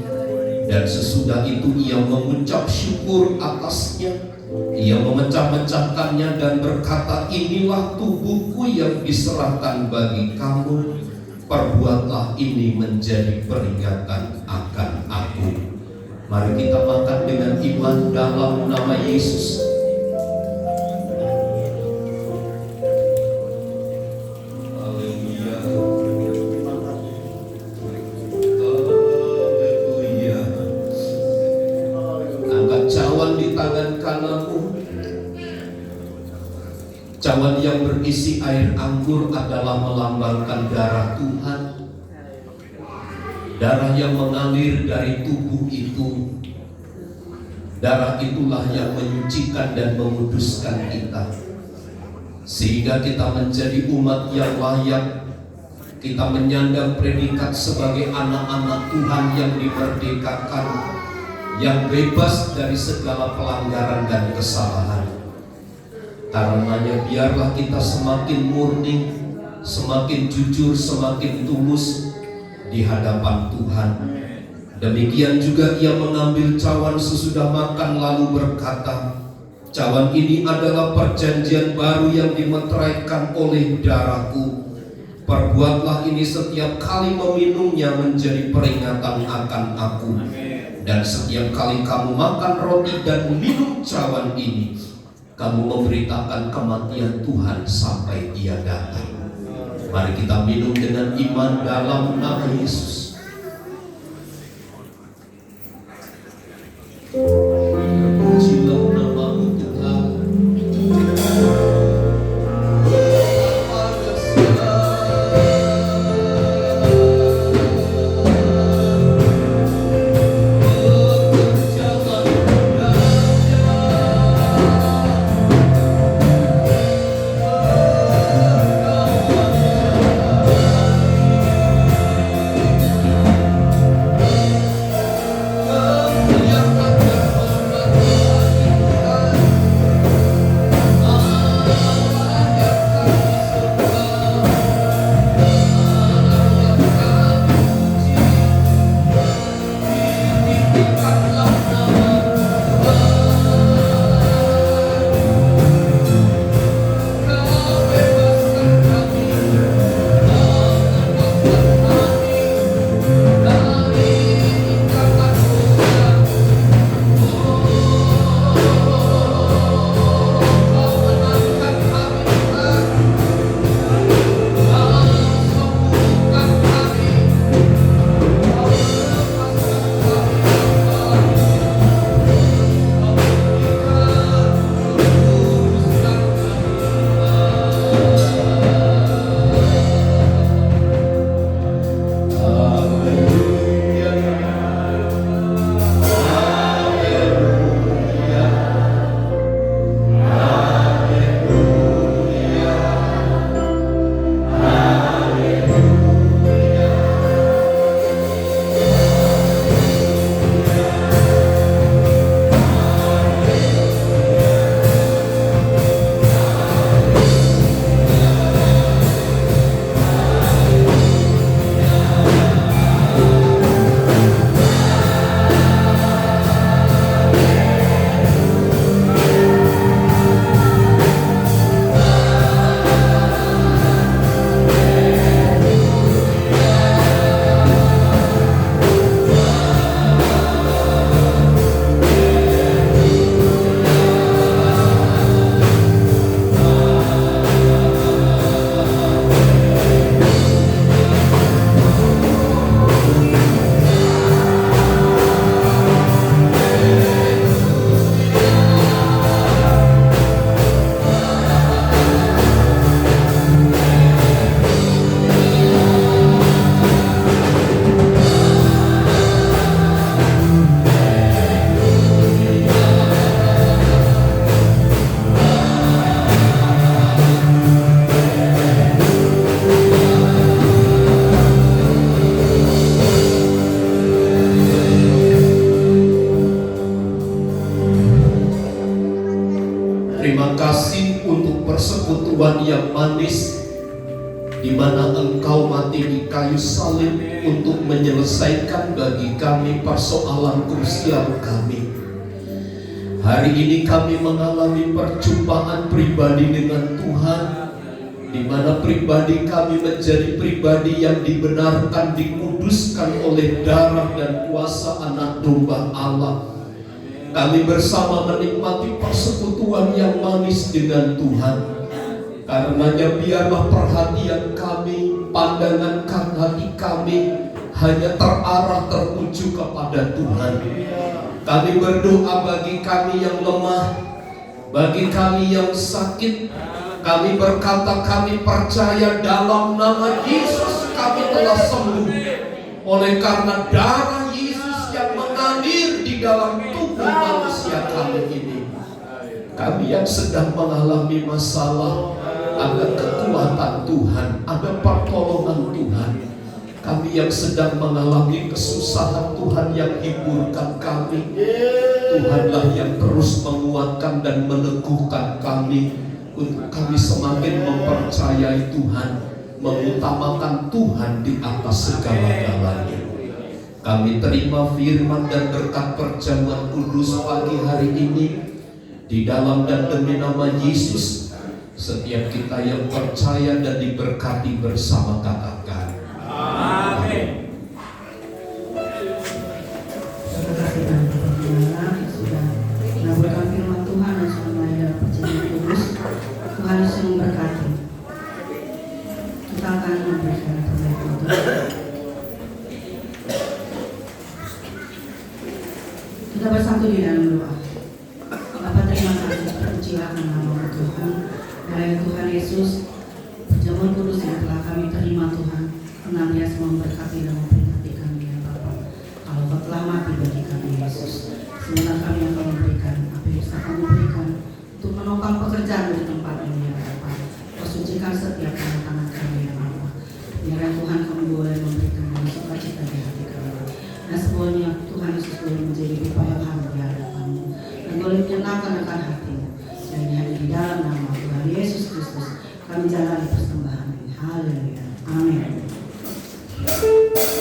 dan sesudah itu Ia mengucap syukur atasnya. Ia memecah-mecahkannya dan berkata, inilah tubuhku yang diserahkan bagi kamu. Perbuatlah ini menjadi peringatan akan aku. Mari kita makan dengan iman dalam nama Yesus. Haleluya. Haleluya. Angkat cawan di tangan kananmu. Cawan yang berisi air anggur adalah melambangkan darah Tuhan. Darah yang mengalir dari tubuh itu. Darah itulah yang menyucikan dan menguduskan kita, sehingga kita menjadi umat yang layak. Kita menyandang predikat sebagai anak-anak Tuhan yang dimerdekakan, yang bebas dari segala pelanggaran dan kesalahan. Karenanya biarlah kita semakin murni, semakin jujur, semakin tulus di hadapan Tuhan. Demikian juga Ia mengambil cawan sesudah makan lalu berkata, cawan ini adalah perjanjian baru yang dimeteraikan oleh darahku. Perbuatlah ini setiap kali meminumnya menjadi peringatan akan aku. Dan setiap kali kamu makan roti dan minum cawan ini, kamu memberitakan kematian Tuhan sampai Ia datang. Mari kita minum dengan iman dalam nama Yesus. Pujilah nama-Mu Tuhan. Yang Terima kasih untuk persekutuan yang manis, di mana Engkau mati di kayu salib untuk menyelesaikan bagi kami persoalan krusial kami. Hari ini kami mengalami perjumpaan pribadi dengan Tuhan, di mana pribadi kami menjadi pribadi yang dibenarkan, dikuduskan oleh darah dan kuasa Anak Domba Allah. Kami bersama menikmati persekutuan yang manis dengan Tuhan. Karenanya biarlah perhatian kami, pandangan hati kami hanya terarah tertuju kepada Tuhan. Kami berdoa bagi kami yang lemah, bagi kami yang sakit. Kami berkata kami percaya dalam nama Yesus kami telah sembuh. Oleh karena darah Yesus yang mengalir di dalam tubuh manusia kami ini. Kami yang sedang mengalami masalah, ada kekuatan Tuhan, ada pertolongan Tuhan. Kami yang sedang mengalami kesusahan, Tuhan yang hiburkan kami. Tuhanlah yang terus menguatkan dan meneguhkan kami, untuk kami semakin mempercayai Tuhan, mengutamakan Tuhan di atas segala-galanya. Kami terima firman dan berkat perjamuan kudus pagi hari ini, di dalam dan demi nama Yesus. Setiap kita yang percaya dan diberkati bersama katakan amin. Terima kasih dan berdoa sudah melakukan firman Tuhan dan sudah melayani perjamuan kudus. Tuhan Yesus memberkati. Kita akan memberikan kebaikan Tuhan. Kita bersatu di dalam doa. Bapa, terima kasih, terpujilah nama Tuhan. Karena Tuhan Yesus, perjamuan kudus yang telah kami terima Tuhan, senantiasa memberkati dan memperingati kami ya Bapa. Kalau Kau telah mati bagi kami Yesus, sebenarnya kami akan memberikan apa yang bisa kami berikan untuk menopang pekerjaan di tempat ini ya Bapa. Kau sucikan setiap tangan kami ya Bapa. Biarlah Tuhan kami boleh memberikan sukacita di hati kami. Dan semuanya Tuhan Yesus boleh menjadi upaya kami di hadapan-Mu dan boleh menyenangkan akan hati-Mu. Dan hanya di dalam nama Tuhan Yesus Kristus kami jalani persembahan ini. Haleluya. Amin. Yeah.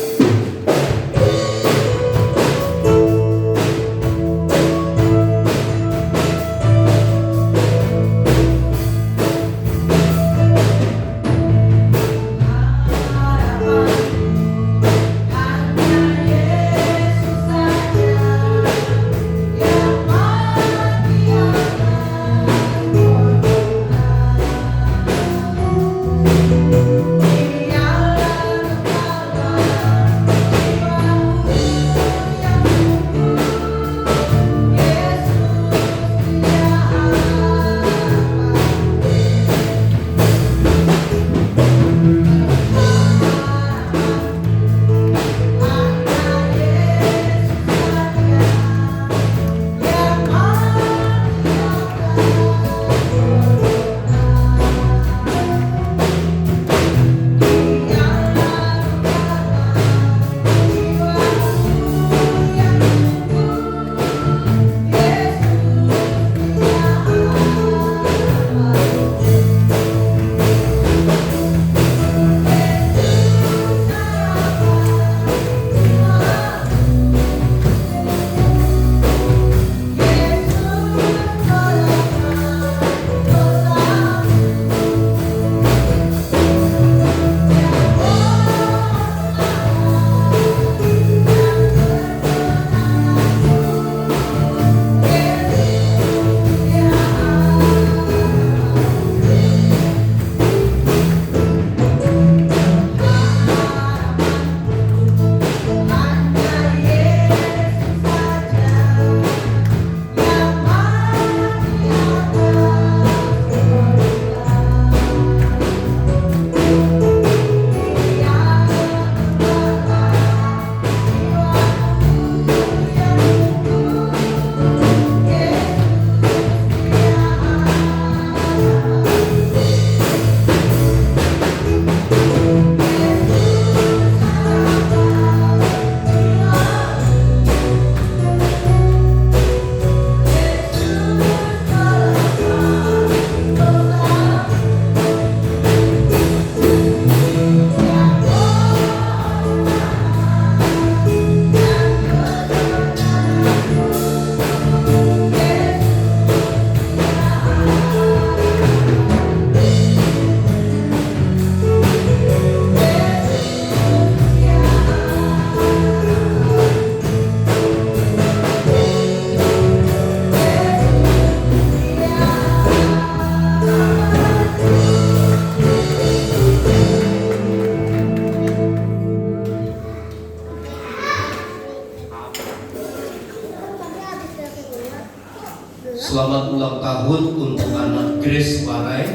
Selamat ulang tahun untuk anak Grace Warai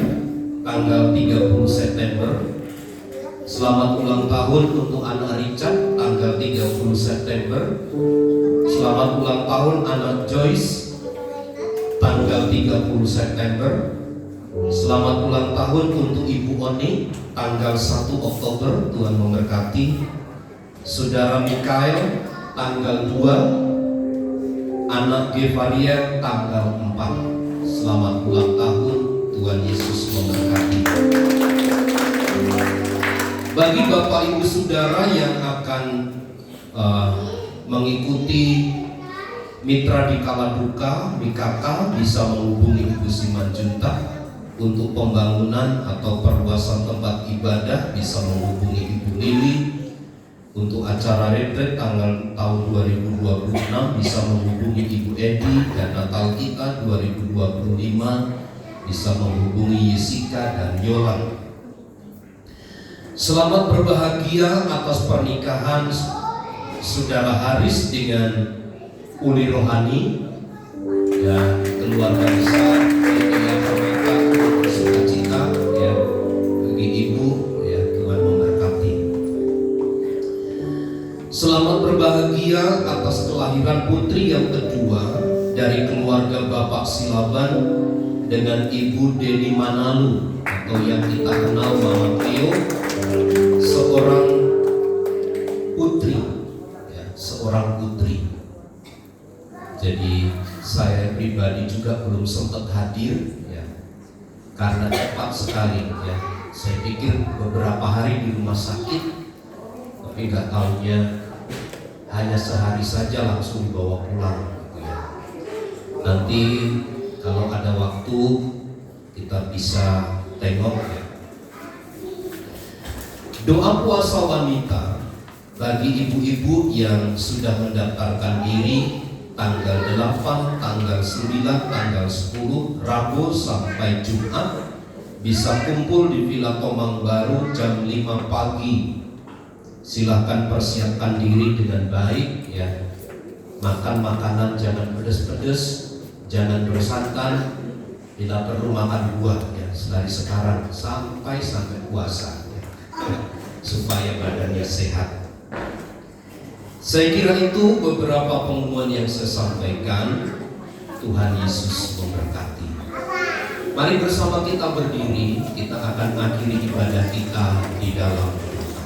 tanggal 30 September. Selamat ulang tahun untuk anak Richard tanggal 30 September. Selamat ulang tahun anak Joyce tanggal 30 September. Selamat ulang tahun untuk Ibu Oni tanggal 1 Oktober. Tuhan memberkati. Saudara Mikael tanggal 2, anak Gevaria tanggal 4. Selamat ulang tahun, Tuhan Yesus memberkati. Bagi Bapak Ibu Saudara yang akan mengikuti mitra di Kaladuka, MIKK, bisa menghubungi Ibu Simanjuntak. Untuk pembangunan atau perluasan tempat ibadah bisa menghubungi Ibu Lili. Untuk acara retret tanggal tahun 2026 bisa menghubungi Ibu Edi, dan Natal kita 2025 bisa menghubungi Yesika dan Yola. Selamat berbahagia atas pernikahan Saudara Haris dengan Uli Rohani dan keluarga besar yang mereka bersukacita ya, bagi ibu ya, Tuhan memberkati. Selamat berbahagia atas kelahiran putri yang kedua dari keluarga Bapak Silaban dengan Ibu Deni Manalu atau yang kita kenal Mama Theo, seorang putri ya, seorang putri. Jadi saya pribadi juga belum sempat hadir ya, karena cepat sekali ya. Saya pikir beberapa hari di rumah sakit, tapi nggak tahunya hanya sehari saja langsung dibawa pulang gitu ya. Nanti kalau ada waktu kita bisa tengok ya. Doa puasa wanita bagi ibu-ibu yang sudah mendaftarkan diri tanggal 8, tanggal 9, tanggal 10, Rabu sampai Jumat bisa kumpul di Villa Tomang Baru jam 5 pagi. Silahkan persiapkan diri dengan baik ya. Makan makanan jangan pedas-pedas, jangan bersantan, bila perlu makan buah ya, dari sekarang sampai puasa ya. Supaya badannya sehat. Saya kira itu beberapa pengumuman yang saya sampaikan. Tuhan Yesus memberkati. Mari bersama kita berdiri, kita akan mengakhiri ibadah kita di dalam doa.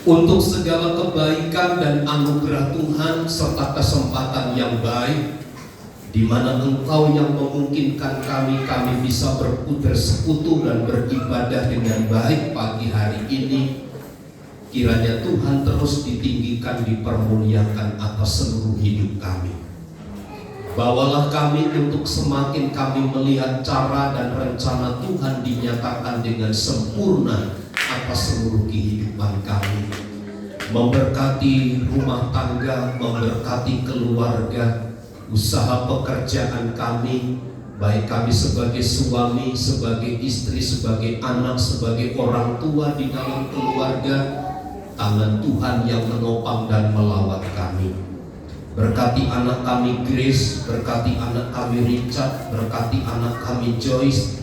Untuk segala kebaikan dan anugerah Tuhan serta kesempatan yang baik, di mana Engkau yang memungkinkan kami bisa bersekutu dan beribadah dengan baik pagi hari ini. Kiranya Tuhan terus ditinggikan, dipermuliakan atas seluruh hidup kami. Bawalah kami untuk semakin kami melihat cara dan rencana Tuhan dinyatakan dengan sempurna atas seluruh kehidupan kami. Memberkati rumah tangga, memberkati keluarga, usaha pekerjaan kami, baik kami sebagai suami, sebagai istri, sebagai anak, sebagai orang tua di dalam keluarga. Tangan Tuhan yang menopang dan melawat kami. Berkati anak kami Grace, berkati anak kami Richard, berkati anak kami Joyce,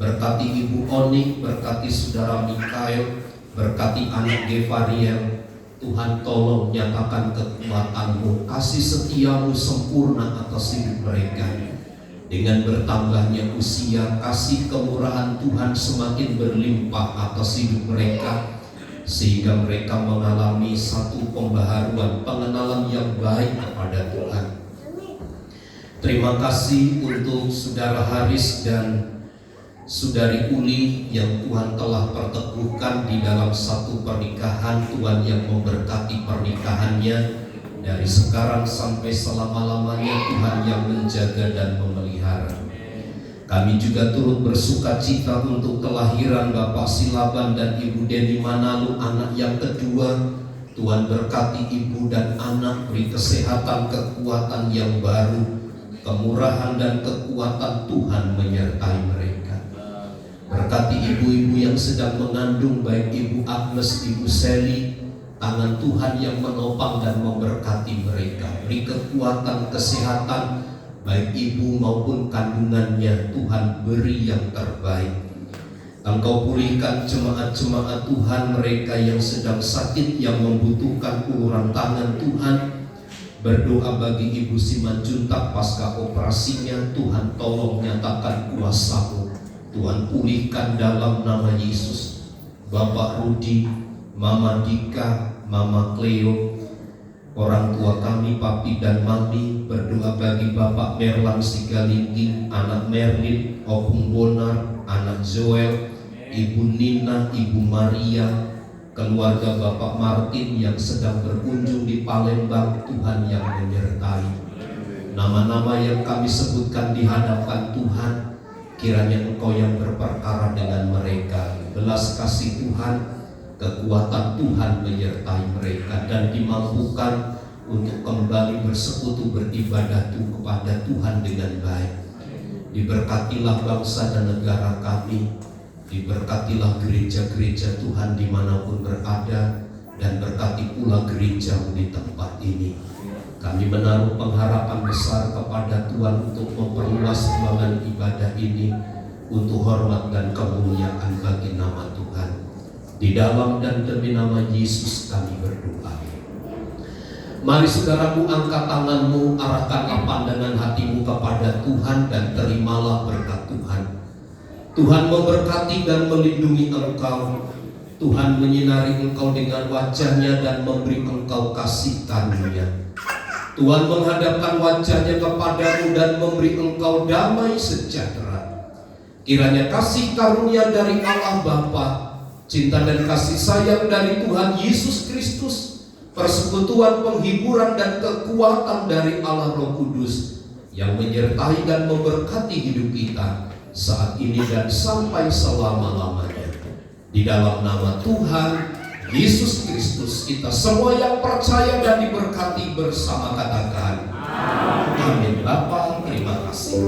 berkati Ibu Oni, berkati saudara Mikael, berkati anak Gevaria. Tuhan tolong nyatakan kekuatan-Mu, kasih setia-Mu sempurna atas hidup mereka. Dengan bertambahnya usia, kasih kemurahan Tuhan semakin berlimpah atas hidup mereka, sehingga mereka mengalami satu pembaharuan pengenalan yang baik kepada Tuhan. Terima kasih untuk saudara Haris dan saudari Uli yang Tuhan telah perteguhkan di dalam satu pernikahan. Tuhan yang memberkati pernikahannya dari sekarang sampai selama-lamanya. Tuhan yang menjaga dan memelihara. Kami juga turut bersuka cita untuk kelahiran Bapak Silaban dan Ibu Deni Manalu, anak yang kedua. Tuhan berkati ibu dan anak, beri kesehatan, kekuatan yang baru, kemurahan dan kekuatan Tuhan menyertai mereka. Berkati ibu-ibu yang sedang mengandung, baik Ibu Agnes, Ibu Sally, Tangan Tuhan yang menopang dan memberkati mereka. Beri kekuatan, kesehatan, baik ibu maupun kandungannya. Tuhan beri yang terbaik. Engkau pulihkan jemaat-jemaat Tuhan, mereka yang sedang sakit, yang membutuhkan uluran tangan Tuhan. Berdoa bagi Ibu Simanjuntak pasca operasinya. Tuhan tolong nyatakan kuasa-Mu. Tuhan pulihkan dalam nama Yesus. Bapak Rudi, Mama Dika, Mama Cleo, orang tua kami, Papi dan Mami. Berdoa bagi Bapak Merlan Sigalinggi, anak Merlin, Opung Bonar, anak Joel, Ibu Nina, Ibu Maria, keluarga Bapak Martin yang sedang berkunjung di Palembang. Tuhan yang menyertai. Nama-nama yang kami sebutkan di hadapan Tuhan, kiranya Engkau yang berperkara dengan mereka. Belas kasih Tuhan, kekuatan Tuhan menyertai mereka dan dimampukan untuk kembali bersekutu beribadah kepada Tuhan dengan baik. Diberkatilah bangsa dan negara kami, diberkatilah gereja-gereja Tuhan dimanapun berada, dan berkati pula gereja di tempat ini. Kami menaruh pengharapan besar kepada Tuhan untuk memperluas ruangan ibadah ini untuk hormat dan kemuliaan bagi nama Tuhan. Di dalam dan demi nama Yesus kami berdoa. Mari saudaraku, angkat tanganmu, arahkanlah pandangan hatimu kepada Tuhan dan terimalah berkat Tuhan. Tuhan memberkati dan melindungi engkau. Tuhan menyinari engkau dengan wajah-Nya dan memberi engkau kasih karunia. Tuhan menghadapkan wajah-Nya kepadamu dan memberi engkau damai sejahtera. Kiranya kasih karunia dari Allah Bapa, cinta dan kasih sayang dari Tuhan Yesus Kristus, persekutuan, penghiburan dan kekuatan dari Allah Roh Kudus yang menyertai dan memberkati hidup kita saat ini dan sampai selama-lamanya. Di dalam nama Tuhan Yesus Kristus, kita semua yang percaya dan diberkati bersama katakan amin. Bapa, terima kasih.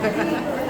Hahaha.